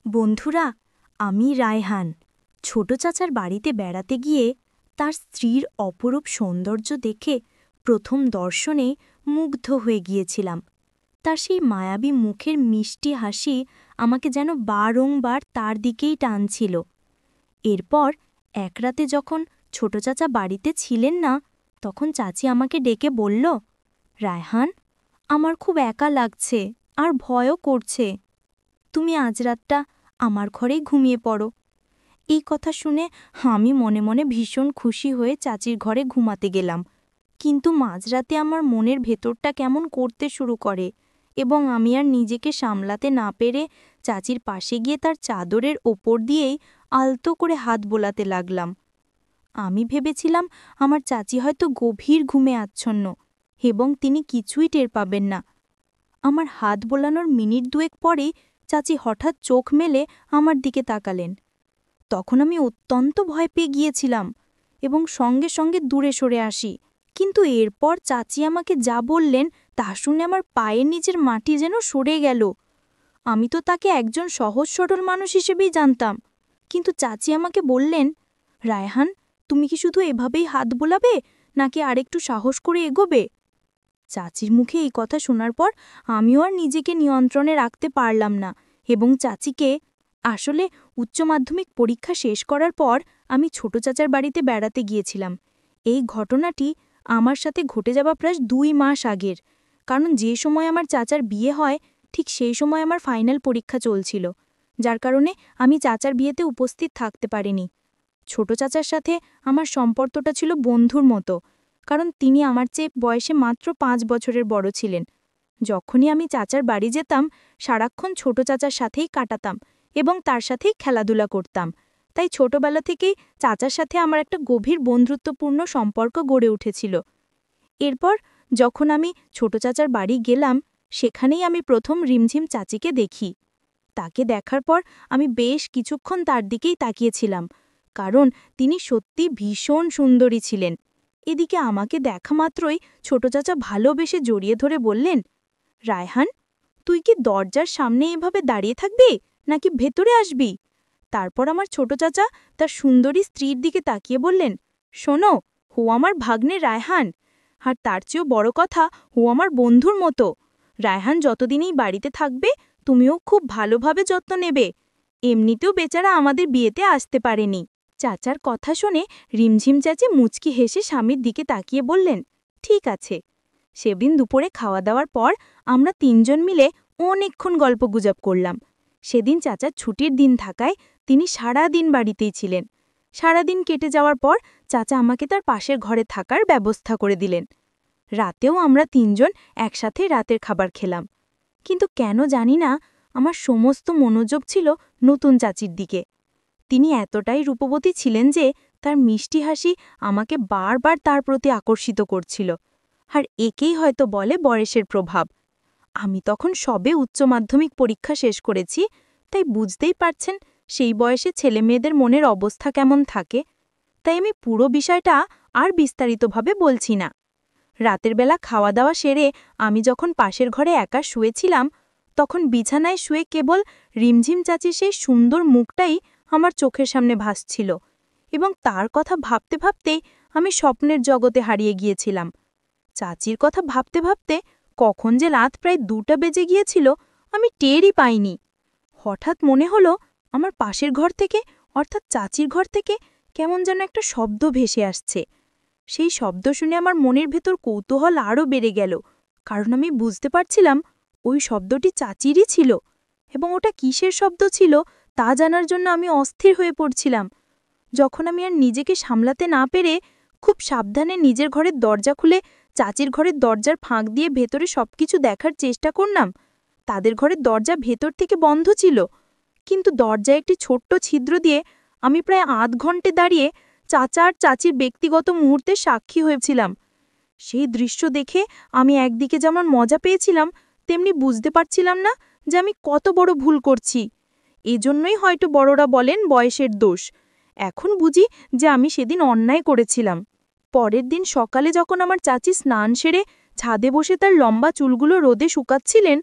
বন্ধুরা, আমি রায়হান। ছোট চাচার বাড়িতে বেড়াতে গিয়ে তার স্ত্রীর অপরূপ সৌন্দর্য দেখে প্রথম দর্শনে মুগ্ধ হয়ে গিয়েছিলাম। তার সেই মায়াবী মুখের মিষ্টি হাসি আমাকে যেন বারংবার তার দিকেই টানছিল। এরপর এক রাতে যখন ছোট চাচা বাড়িতে ছিলেন না, তখন চাচি আমাকে ডেকে বলল, রায়হান, আমার খুব একা লাগছে আর ভয়ও করছে। তুমি আজ রাতটা আমার ঘরেই ঘুমিয়ে পড়ো। এই কথা শুনে আমি মনে মনে ভীষণ খুশি হয়ে চাচির ঘরে ঘুমাতে গেলাম। কিন্তু মাঝরাতে আমার মনের ভেতরটা কেমন করতে শুরু করে এবং আমি আর নিজেকে সামলাতে না পেরে চাচির পাশে গিয়ে তার চাদরের ওপর দিয়েই আলতো করে হাত বোলাতে লাগলাম। আমি ভেবেছিলাম আমার চাচি হয়তো গভীর ঘুমে আচ্ছন্ন এবং তিনি কিছুই টের পাবেন না। আমার হাত বোলানোর মিনিট দুয়েক পরেই চাচি হঠাৎ চোখ মেলে আমার দিকে তাকালেন। তখন আমি অত্যন্ত ভয় পেয়ে গিয়েছিলাম এবং সঙ্গে সঙ্গে দূরে সরে আসি। কিন্তু এরপর চাচি আমাকে যা বললেন তা শুনে আমার পায়ের নিচের মাটি যেন সরে গেল। আমি তো তাকে একজন সহজ সরল মানুষ হিসেবেই জানতাম, কিন্তু চাচি আমাকে বললেন, রায়হান, তুমি কি শুধু এভাবেই হাত বোলাবে নাকি আরেকটু সাহস করে এগোবে? চাচির মুখে এই কথা শোনার পর আমিও আর নিজেকে নিয়ন্ত্রণে রাখতে পারলাম না এবং চাচিকে আসলে উচ্চ মাধ্যমিক পরীক্ষা শেষ করার পর আমি ছোট চাচার বাড়িতে বেড়াতে গিয়েছিলাম। এই ঘটনাটি আমার সাথে ঘটে যাওয়া প্রায় ২ মাস আগের, কারণ যে সময় আমার চাচার বিয়ে হয় ঠিক সেই সময় আমার ফাইনাল পরীক্ষা চলছিল, যার কারণে আমি চাচার বিয়েতে উপস্থিত থাকতে পারিনি। ছোট চাচার সাথে আমার সম্পর্কটা ছিল বন্ধুর মতো, কারণ তিনি আমার চেয়ে বয়সে মাত্র ৫ বছরের বড় ছিলেন। যখনই আমি চাচার বাড়ি যেতাম সারাক্ষণ ছোট চাচার সাথেই কাটাতাম এবং তার সাথেই খেলাধুলা করতাম। তাই ছোটবেলা থেকেই চাচার সাথে আমার একটা গভীর বন্ধুত্বপূর্ণ সম্পর্ক গড়ে উঠেছিল। এরপর যখন আমি ছোট চাচার বাড়ি গেলাম, সেখানেই আমি প্রথম রিমঝিম চাচিকে দেখি। তাকে দেখার পর আমি বেশ কিছুক্ষণ তার দিকেই তাকিয়েছিলাম, কারণ তিনি সত্যি ভীষণ সুন্দরী ছিলেন। এদিকে আমাকে দেখা মাত্রই ছোট চাচা ভালোবেসে জড়িয়ে ধরে বললেন, রায়হান, তুই কি দরজার সামনে এভাবে দাঁড়িয়ে থাকবি নাকি ভেতরে আসবি? তারপর আমার ছোট চাচা তার সুন্দরী স্ত্রীর দিকে তাকিয়ে বললেন, শোনো, ও আমার ভাগ্নে রায়হান, আর তার চেয়েও বড় কথা, ও আমার বন্ধুর মতো। রায়হান যতদিনই বাড়িতে থাকবে তুমিও খুব ভালোভাবে যত্ন নেবে। এমনিতেও বেচারা আমাদের বিয়েতে আসতে পারেনি। চাচার কথা শুনে রিমঝিম চাচি মুচকি হেসে স্বামীর দিকে তাকিয়ে বললেন, ঠিক আছে। সেদিন দুপুরে খাওয়া দাওয়ার পর আমরা ৩ জন মিলে অনেকক্ষণ গল্পগুজব করলাম। সেদিন চাচার ছুটির দিন থাকায় তিনি সারা দিন বাড়িতেই ছিলেন। সারাদিন কেটে যাওয়ার পর চাচা আমাকে তার পাশের ঘরে থাকার ব্যবস্থা করে দিলেন। রাতেও আমরা ৩ জন একসাথে রাতের খাবার খেলাম। কিন্তু কেন জানি না, আমার সমস্ত মনোযোগ ছিল নতুন চাচির দিকে। তিনি এতটাই রূপবতী ছিলেন যে তার মিষ্টি হাসি আমাকে বারবার তার প্রতি আকর্ষিত করছিল। আর একেই হয়তো বলে বয়সের প্রভাব। আমি তখন সবে উচ্চ মাধ্যমিক পরীক্ষা শেষ করেছি, তাই বুঝতেই পারছেন সেই বয়সে ছেলেমেয়েদের মনের অবস্থা কেমন থাকে। তাই আমি পুরো বিষয়টা আর বিস্তারিতভাবে বলছি না। রাতের বেলা খাওয়া দাওয়া সেরে আমি যখন পাশের ঘরে একা শুয়েছিলাম, তখন বিছানায় শুয়ে কেবল রিমঝিম চাচির সেই সুন্দর মুখটাই আমার চোখের সামনে ভাসছিল এবং তার কথা ভাবতে ভাবতেই আমি স্বপ্নের জগতে হারিয়ে গিয়েছিলাম। চাচির কথা ভাবতে ভাবতে কখন যে রাত প্রায় ২টা বেজে গিয়েছিল আমি টেরই পাইনি। হঠাৎ মনে হলো আমার পাশের ঘর থেকে, অর্থাৎ চাচির ঘর থেকে কেমন যেন একটা শব্দ ভেসে আসছে। সেই শব্দ শুনে আমার মনের ভেতর কৌতূহল আরও বেড়ে গেল, কারণ আমি বুঝতে পারছিলাম ওই শব্দটি চাচিরই ছিল এবং ওটা কিসের শব্দ ছিল তা জানার জন্য আমি অস্থির হয়ে পড়ছিলাম। যখন আমি আর নিজেকে সামলাতে না পেরে খুব সাবধানে নিজের ঘরের দরজা খুলে চাচির ঘরের দরজার ফাঁক দিয়ে ভেতরে সবকিছু দেখার চেষ্টা করলাম, তাদের ঘরের দরজা ভেতর থেকে বন্ধ ছিল, কিন্তু দরজায় একটি ছোট্ট ছিদ্র দিয়ে আমি প্রায় আধ ঘন্টে দাঁড়িয়ে চাচা আর চাচির ব্যক্তিগত মুহূর্তে সাক্ষী হয়েছিলাম। সেই দৃশ্য দেখে আমি একদিকে যেমন মজা পেয়েছিলাম, তেমনি বুঝতে পারছিলাম না যে আমি কত বড় ভুল করছি। এজন্যই হয়তো বড়রা বলেন বয়সের দোষ। এখন বুঝি যে আমি সেদিন অন্যায় করেছিলাম। পরের দিন সকালে যখন আমার চাচি স্নান সেরে ছাদে বসে তার লম্বা চুলগুলো রোদে শুকাচ্ছিলেন,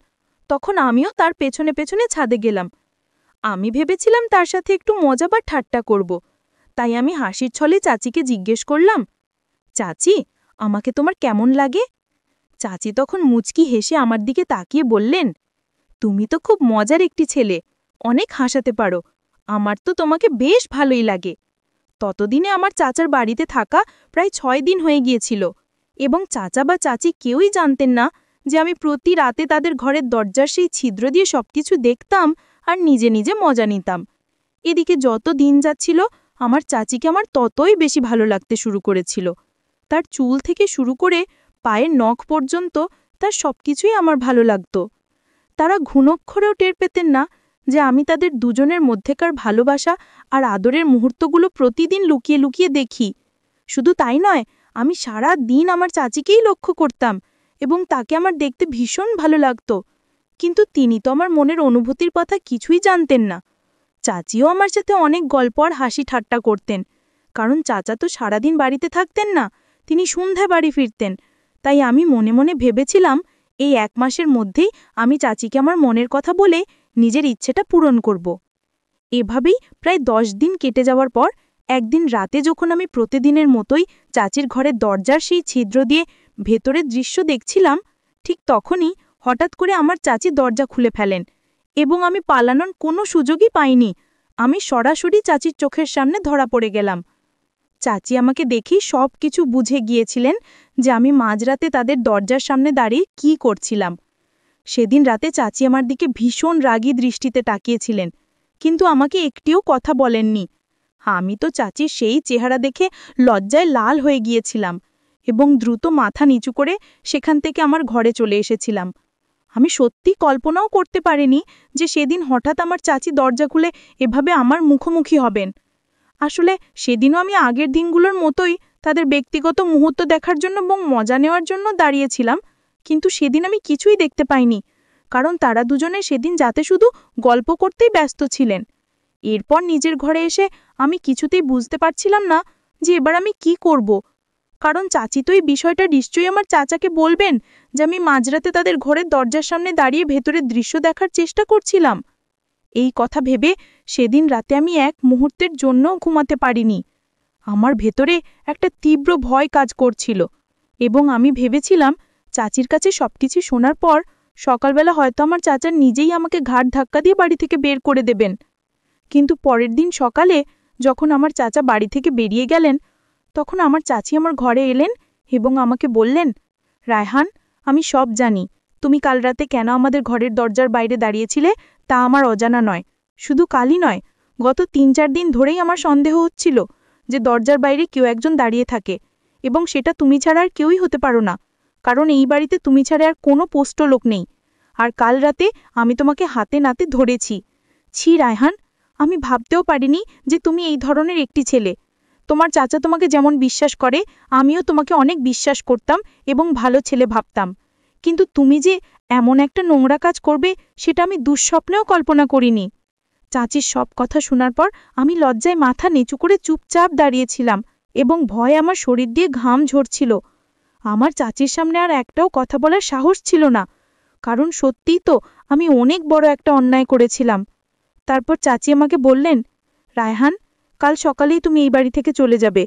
তখন আমিও তার পেছনে পেছনে ছাদে গেলাম। আমি ভেবেছিলাম তার সাথে একটু মজা বা ঠাট্টা করব, তাই আমি হাসির ছলে চাচিকে জিজ্ঞেস করলাম, চাচি, আমাকে তোমার কেমন লাগে? চাচি তখন মুচকি হেসে আমার দিকে তাকিয়ে বললেন, তুমি তো খুব মজার একটি ছেলে, অনেক হাসাতে পারো, আমার তো তোমাকে বেশ ভালোই লাগে। ততদিনে আমার চাচার বাড়িতে থাকা প্রায় 6 দিন হয়ে গিয়েছিল, এবং চাচা বা চাচি কেউই জানতেন না যে আমি প্রতি রাতে তাদের ঘরের দরজার সেই ছিদ্র দিয়ে সবকিছু দেখতাম আর নিজে নিজে মজা নিতাম। এদিকে যত দিন যাচ্ছিল, আমার চাচিকে আমার ততই বেশি ভালো লাগতে শুরু করেছিল। তার চুল থেকে শুরু করে পায়ের নখ পর্যন্ত তার সবকিছুই আমার ভালো লাগত। তারা ঘুণক্ষরেও টের পেতেন না যে আমি তাদের দুজনের মধ্যেকার ভালোবাসা আর আদরের মুহূর্তগুলো প্রতিদিন লুকিয়ে লুকিয়ে দেখি। শুধু তাই নয়, আমি সারা দিন আমার চাচিকেই লক্ষ্য করতাম এবং তাকে আমার দেখতে ভীষণ ভালো লাগত। কিন্তু তিনি তো আমার মনের অনুভূতির কথা কিছুই জানতেন না। চাচিও আমার সাথে অনেক গল্প আর হাসি ঠাট্টা করতেন, কারণ চাচা তো সারাদিন বাড়িতে থাকতেন না, তিনি সন্ধ্যায় বাড়ি ফিরতেন। তাই আমি মনে মনে ভেবেছিলাম এই 1 মাসের মধ্যেই আমি চাচিকে আমার মনের কথা বলে নিজের ইচ্ছেটা পূরণ করব। এভাবেই প্রায় 10 দিন কেটে যাওয়ার পর একদিন রাতে যখন আমি প্রতিদিনের মতোই চাচির ঘরের দরজার সেই ছিদ্র দিয়ে ভেতরের দৃশ্য দেখছিলাম, ঠিক তখনই হঠাৎ করে আমার চাচি দরজা খুলে ফেলেন এবং আমি পালানোর কোনো সুযোগই পাইনি। আমি সরাসরি চাচির চোখের সামনে ধরা পড়ে গেলাম। চাচি আমাকে দেখেই সব কিছু বুঝে গিয়েছিলেন যে আমি মাঝরাতে তাদের দরজার সামনে দাঁড়িয়ে কী করছিলাম। সেদিন রাতে চাচি আমার দিকে ভীষণ রাগী দৃষ্টিতে তাকিয়েছিলেন, কিন্তু আমাকে একটিও কথা বলেননি। আমি তো চাচির সেই চেহারা দেখে লজ্জায় লাল হয়ে গিয়েছিলাম এবং দ্রুত মাথা নিচু করে সেখান থেকে আমার ঘরে চলে এসেছিলাম। আমি সত্যি কল্পনাও করতে পারিনি যে সেদিন হঠাৎ আমার চাচি দরজা খুলে এভাবে আমার মুখোমুখি হবেন। আসলে সেদিনও আমি আগের দিনগুলোর মতোই তাদের ব্যক্তিগত মুহূর্ত দেখার জন্য এবং মজা নেওয়ার জন্য দাঁড়িয়েছিলাম, কিন্তু সেদিন আমি কিছুই দেখতে পাইনি, কারণ তারা দুজনে সেদিন যাতে শুধু গল্প করতেই ব্যস্ত ছিলেন। এরপর নিজের ঘরে এসে আমি কিছুতেই বুঝতে পারছিলাম না যে এবার আমি কি করব, কারণ চাচি তো এই বিষয়টা নিশ্চয়ই আমার চাচাকে বলবেন যে আমি মাঝরাতে তাদের ঘরের দরজার সামনে দাঁড়িয়ে ভেতরের দৃশ্য দেখার চেষ্টা করছিলাম। এই কথা ভেবে সেদিন রাতে আমি এক মুহূর্তের জন্যও ঘুমাতে পারিনি। আমার ভেতরে একটা তীব্র ভয় কাজ করছিল এবং আমি ভেবেছিলাম চাচির কাছে সবকিছু শোনার পর সকালবেলা হয়তো আমার চাচা নিজেই আমাকে ঘাড় ধাক্কা দিয়ে বাড়ি থেকে বের করে দেবেন। কিন্তু পরের দিন সকালে যখন আমার চাচা বাড়ি থেকে বেরিয়ে গেলেন, তখন আমার চাচি আমার ঘরে এলেন এবং আমাকে বললেন, রায়হান, আমি সব জানি, তুমি কাল রাতে কেন আমাদের ঘরের দরজার বাইরে দাঁড়িয়েছিলে তা আমার অজানা নয়। শুধু কালই নয়, গত 3-4 দিন ধরেই আমার সন্দেহ হচ্ছিল যে দরজার বাইরে কেউ একজন দাঁড়িয়ে থাকে, এবং সেটা তুমি ছাড়া আর কেউই হতে পারো না, কারণ এই বাড়িতে তুমি ছাড়া আর কোনো পোস্ট লোক নেই। আর কাল রাতে আমি তোমাকে হাতে নাতে ধরেছি। ছি রায়হান, আমি ভাবতেও পারিনি যে তুমি এই ধরনের একটি ছেলে। তোমার চাচা তোমাকে যেমন বিশ্বাস করে, আমিও তোমাকে অনেক বিশ্বাস করতাম এবং ভালো ছেলে ভাবতাম, কিন্তু তুমি যে এমন একটা নোংরা কাজ করবে সেটা আমি দুঃস্বপ্নেও কল্পনা করিনি। চাচির সব কথা শোনার পর আমি লজ্জায় মাথা নিচু করে চুপচাপ দাঁড়িয়েছিলাম এবং ভয়ে আমার শরীর দিয়ে ঘাম ঝরছিল। আমার চাচির সামনে আর একটাও কথা বলার সাহস ছিল না, কারণ সত্যিই তো আমি অনেক বড় একটা অন্যায় করেছিলাম। তারপর চাচি আমাকে বললেন, রায়হান, কাল সকালেই তুমি এই বাড়ি থেকে চলে যাবে,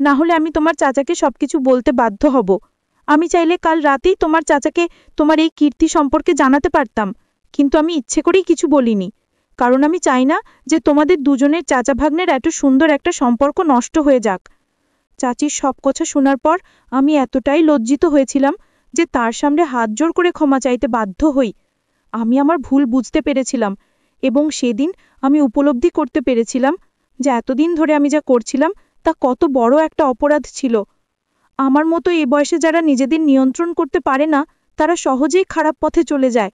না হলে আমি তোমার চাচাকে সবকিছু বলতে বাধ্য হব। আমি চাইলে কাল রাতেই তোমার চাচাকে তোমার এই কীর্তি সম্পর্কে জানাতে পারতাম, কিন্তু আমি ইচ্ছে করেই কিছু বলিনি, কারণ আমি চাই না যে তোমাদের দুজনের চাচা ভাগ্নের এত সুন্দর একটা সম্পর্ক নষ্ট হয়ে যাক। চাচির সব কথা শোনার পর আমি এতটাই লজ্জিত হয়েছিলাম যে তার সামনে হাত জোড় করে ক্ষমা চাইতে বাধ্য হই। আমি আমার ভুল বুঝতে পেরেছিলাম এবং সেদিন আমি উপলব্ধি করতে পেরেছিলাম যে এতদিন ধরে আমি যা করছিলাম তা কত বড় একটা অপরাধ ছিল। আমার মতো এ বয়সে যারা নিজেদের নিয়ন্ত্রণ করতে পারে না, তারা সহজেই খারাপ পথে চলে যায়,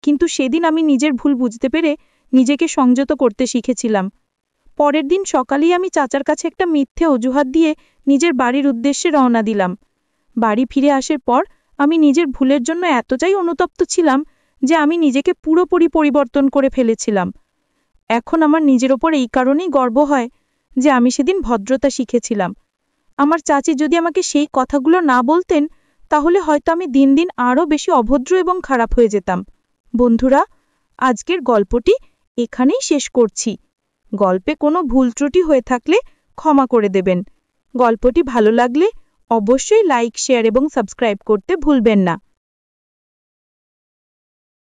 কিন্তু সেদিন আমি নিজের ভুল বুঝতে পেরে নিজেকে সংযত করতে শিখেছিলাম। পরের দিন সকালেই আমি চাচার কাছে একটা মিথ্যে অজুহাত দিয়ে নিজের বাড়ির উদ্দেশ্যে রওনা দিলাম। বাড়ি ফিরে আসার পর আমি নিজের ভুলের জন্য এতটাই অনুতপ্ত ছিলাম যে আমি নিজেকে পুরোপুরি পরিবর্তন করে ফেলেছিলাম। এখন আমার নিজের ওপর এই কারণেই গর্ব হয় যে আমি সেদিন ভদ্রতা শিখেছিলাম। আমার চাচি যদি আমাকে সেই কথাগুলো না বলতেন, তাহলে হয়তো আমি দিন দিন আরও বেশি অভদ্র এবং খারাপ হয়ে যেতাম। বন্ধুরা, আজকের গল্পটি এখানেই শেষ করছি। গল্পে কোনো ভুল ত্রুটি হয়ে থাকলে ক্ষমা করে দেবেন। গল্পটি ভালো লাগলে অবশ্যই লাইক, শেয়ার এবং সাবস্ক্রাইব করতে ভুলবেন না।